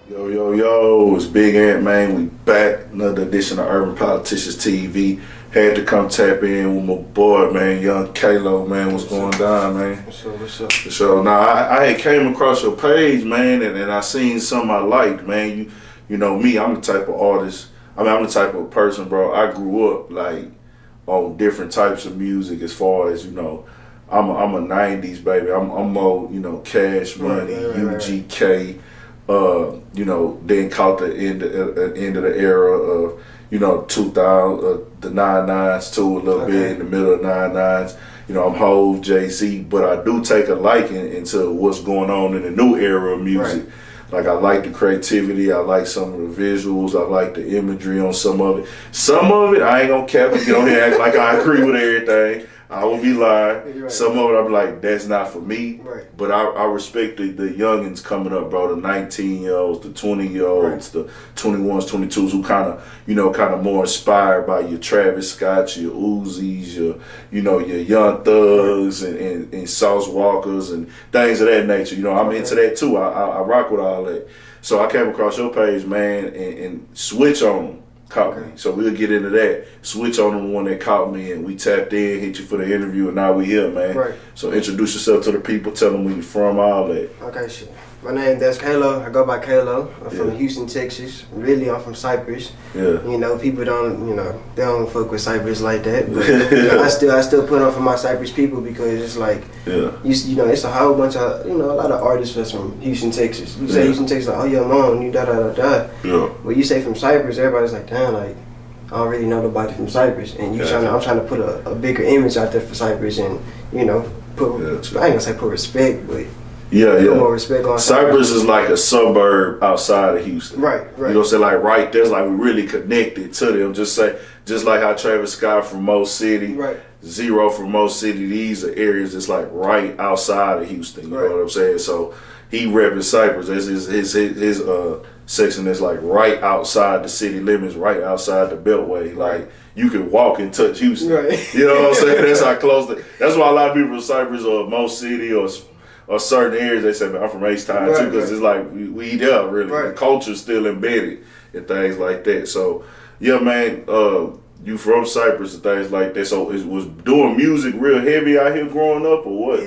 Yo, yo, yo, it's Big Ant, man. We back. Another edition of Urban Politicians TV. Had to come tap in with my boy, man, young Kalo, man. What's going down, man? What's up? So, now, I had came across your page, man, and I seen something I liked, man. You know me, I'm the type of artist. I'm the type of person, bro. I grew up, like, on different types of music as far as, I'm a 90s baby. I'm more, Cash Money, UGK. Then caught the end of the era of, 2000, the 99s too, a little bit in the middle of 99s. I'm Hove, Jay-Z, but I do take a liking into what's going on in the new era of music. Right. Like, I like the creativity, I like some of the visuals, I like the imagery on some of it. Some of it, I ain't gonna cap and get on here act like I agree with everything. I will be lying. Right. Some of it I'm like, that's not for me. Right. But I respect the youngins coming up, bro. The 19-year-olds, the 20-year-olds, the 21s, 22s, who kind of more inspired by your Travis Scott, your Uzis, your Young Thugs and Sauce Walkers and things of that nature. I'm into that too. I rock with all that. So I came across your page, man, and switch on them. Caught me. So we'll get into that. Switch on the one that caught me, and we tapped in, hit you for the interview, and now we here, man. Right. So introduce yourself to the people, tell them where you from, all that. Okay, sure. My name is Kalo. I go by Kalo. I'm from Houston, Texas. Really, I'm from Cypress. Yeah. People don't, they don't fuck with Cypress like that. But I still put on for my Cypress people because it's like, it's a whole bunch of, a lot of artists that's from Houston, Texas. You say Houston, Texas, like, oh, your mom, you da. Yeah. But you say from Cypress, everybody's like, damn, like, I don't really know nobody from Cypress. And I'm trying to put a bigger image out there for Cypress and, I ain't gonna say put respect, but more respect on Cypress is like a suburb outside of Houston. Right. Like right there's like we really connected to them. Just like how Travis Scott from Mo City, right. Zero from Mo City, these are areas that's like right outside of Houston. You know what I'm saying? So he repping Cypress. That's his section that's like right outside the city limits, right outside the Beltway. Like you can walk and touch Houston. Right. You know what I'm saying? That's how close. That's why a lot of people from Cypress or Mo City or certain areas, they say, man, I'm from H-Town too, because it's like, we there, really. Right. The culture's still embedded and things like that. So, yeah, man, you from Cypress and things like that. So, was doing music real heavy out here growing up, or what?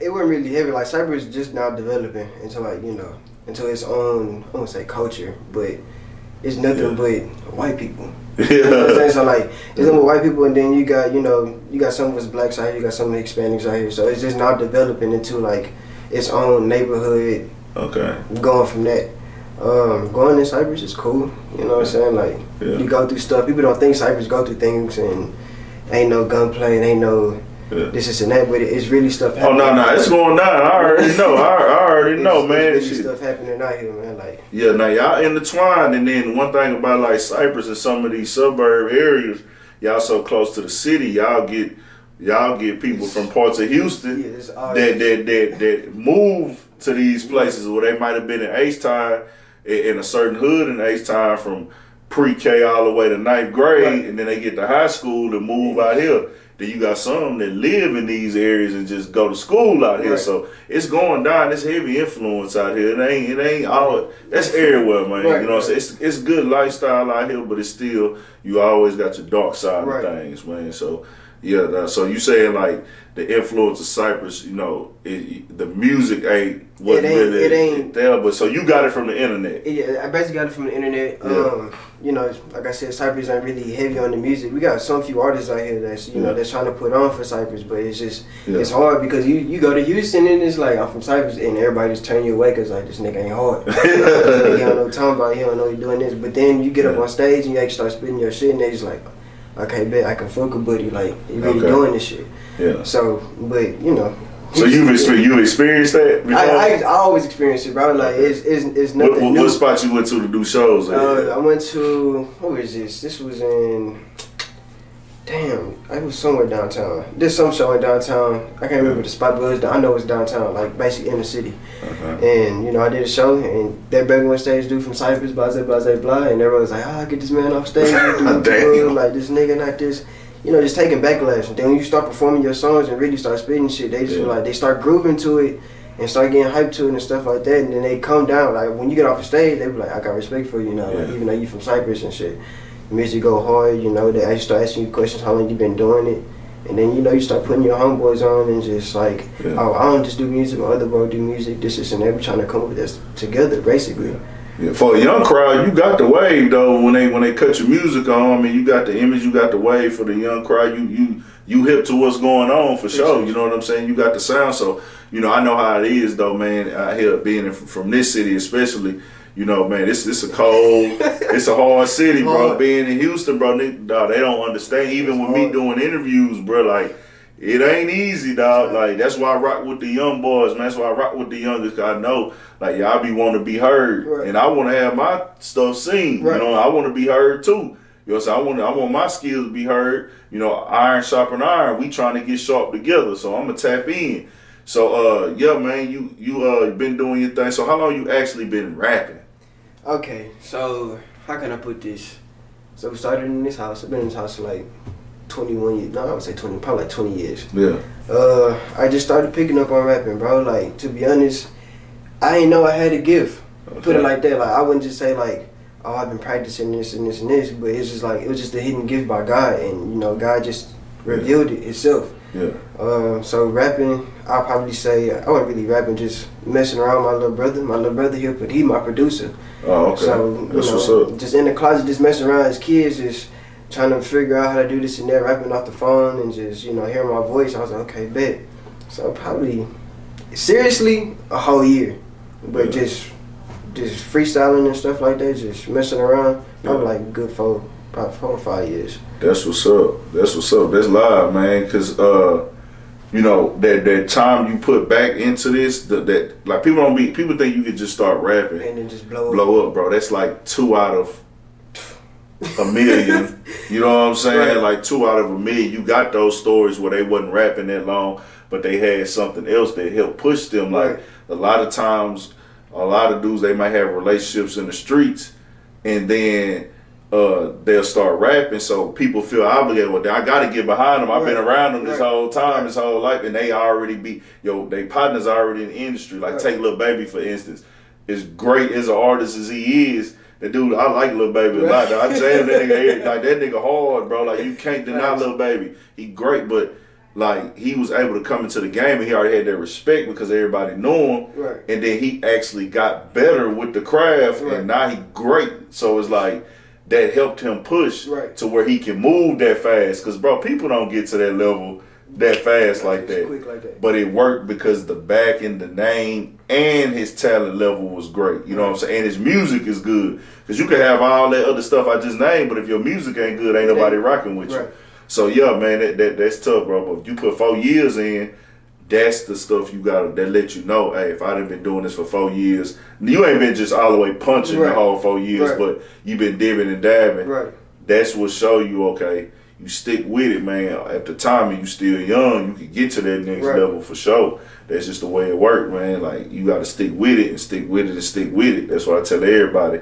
It wasn't really heavy. Like, Cypress is just now developing into, into its own, I won't say culture, but it's nothing but white people. Yeah. So like it's nothing but white people, and then you got some of us blacks out here, you got some of the Hispanics out here. So it's just now developing into like its own neighborhood. Okay. Going from that. Going in Cypress is cool. You know what I'm saying? Like you go through stuff. People don't think Cypress go through things and ain't no gunplay and ain't no this and that, but it's really stuff happening. Oh no, it's going down. I already know. I already know, man. There's really stuff happening out here, man. Like now y'all intertwined, and then one thing about like Cypress and some of these suburb areas, y'all so close to the city, y'all get people from parts of Houston that move to these places where they might have been in H-Town, in a certain hood in H-Town from pre-K all the way to 9th grade, and then they get to high school and move out here. Then you got some that live in these areas and just go to school out here. Right. So it's going down. It's heavy influence out here. It ain't all. That's everywhere, man. Right, you know what I'm saying? It's good lifestyle out here, but it's still, you always got your dark side of things, man. So so you saying like the influence of Cypress, the music wasn't really there, but so you got it from the internet. Yeah, I basically got it from the internet. Like I said, Cypress ain't really heavy on the music. We got some few artists out here that's that's trying to put on for Cypress, but it's just it's hard because you go to Houston and it's like I'm from Cypress and everybody just turn you away because like this nigga ain't hard. He don't know talking about. He don't know he doing this. But then you get up on stage and you actually start spitting your shit and they just like, okay, bet I can fuck a buddy. Like he really doing this shit. Yeah. So, but So you experienced that before? I always experienced it, bro. Like it's nothing new. What spot you went to do shows? I went to, what was this? This was in, I was somewhere downtown. There's some show in downtown. I can't remember the spot, but I know it was downtown, like basically in the city. And I did a show, and that baby on stage dude from Cypress, blah, and everyone was like, get this man off stage. Like this nigga not this. Just taking backlash. And then when you start performing your songs and really start spitting shit, they just feel like they start grooving to it, and start getting hyped to it and stuff like that. And then they come down. Like when you get off the stage, they be like, I got respect for you now. Like, even though you from Cyprus and shit, music go hard. You know, they start asking you questions, how long you been doing it. And then, you know, you start putting your homeboys on and just like, oh, I don't just do music, my other bro do music, this, and that. We trying to come up with this together, basically. Yeah, for a young crowd, you got the wave though. When they cut your music on, I mean, you got the image, you got the wave. For the young crowd, you hip to what's going on for sure. You know what I'm saying? You got the sound, so you know I know how it is though, man. Out here being from this city, especially, you know, man, it's a cold, it's a hard city, bro. Being in Houston, bro, they don't understand. Even with me doing interviews, bro, like. It ain't easy, dog. Like, that's why I rock with the young boys, man. That's why I rock with the youngest. Cause I know, like, y'all be want to be heard. Right. And I want to have my stuff seen. Right. You know, I want to be heard, too. You know what I'm saying? I want my skills to be heard. You know, iron sharpen iron. We trying to get sharp together. So I'm going to tap in. So, yeah, man, you been doing your thing. So how long you actually been rapping? Okay, so how can I put this? So we started in this house. I've been in this house for, like, 21 years. No, I would say 20, probably like 20 years. Yeah. I just started picking up on rapping, bro. Like, to be honest, I didn't know I had a gift. Okay. Put it like that. Like, I wouldn't just say like, oh, I've been practicing this and this and this, but it's just like, it was just a hidden gift by God, and you know, God just revealed it itself. Yeah. So rapping, I'll probably say I wasn't really rapping, just messing around with my little brother. My little brother here, but he my producer. Oh, okay. So that's what's up. Just in the closet, just messing around as kids, just trying to figure out how to do this and that, rapping off the phone and just, you know, hearing my voice. I was like, okay, bet. So probably, seriously, a whole year. But just freestyling and stuff like that, just messing around, probably like good probably 4 or 5 years. That's what's up. That's what's up. That's live, man. Because, you know, that time you put back into this, that like people think you could just start rapping and then just blow up, bro. That's like 2 out of a million. You know what I'm saying? Right. Like 2 out of a million. You got those stories where they wasn't rapping that long, but they had something else that helped push them. Like a lot of times, a lot of dudes, they might have relationships in the streets, and then they'll start rapping, so people feel obligated. Well, I got to get behind them. I've been around them this whole time, this whole life, and they already they partners already in the industry. Like take Lil Baby for instance. As great as an artist as he is, the dude, I like Lil Baby a lot. I jam that nigga, like that nigga hard, bro. Like you can't deny Lil Baby. He great, but like he was able to come into the game and he already had that respect because everybody knew him. Right. And then he actually got better with the craft, and now he great. So it's like that helped him push to where he can move that fast. Cause bro, people don't get to that level that fast like that. Quick like that. But it worked because the back and the name and his talent level was great. You know what I'm saying? And his music is good. Cause you can have all that other stuff I just named, but if your music ain't good, ain't nobody rocking with you. So yeah, man, that's tough, bro. But if you put 4 years in, that's the stuff you gotta that let you know, hey, if I done been doing this for 4 years, you ain't been just all the way punching the whole 4 years, but you been dibbing and dabbing. Right. That's what show you, okay, you stick with it, man. At the time and you still young, you can get to that next level for sure. That's just the way it worked, man. Like you gotta stick with it and stick with it and stick with it. That's what I tell everybody.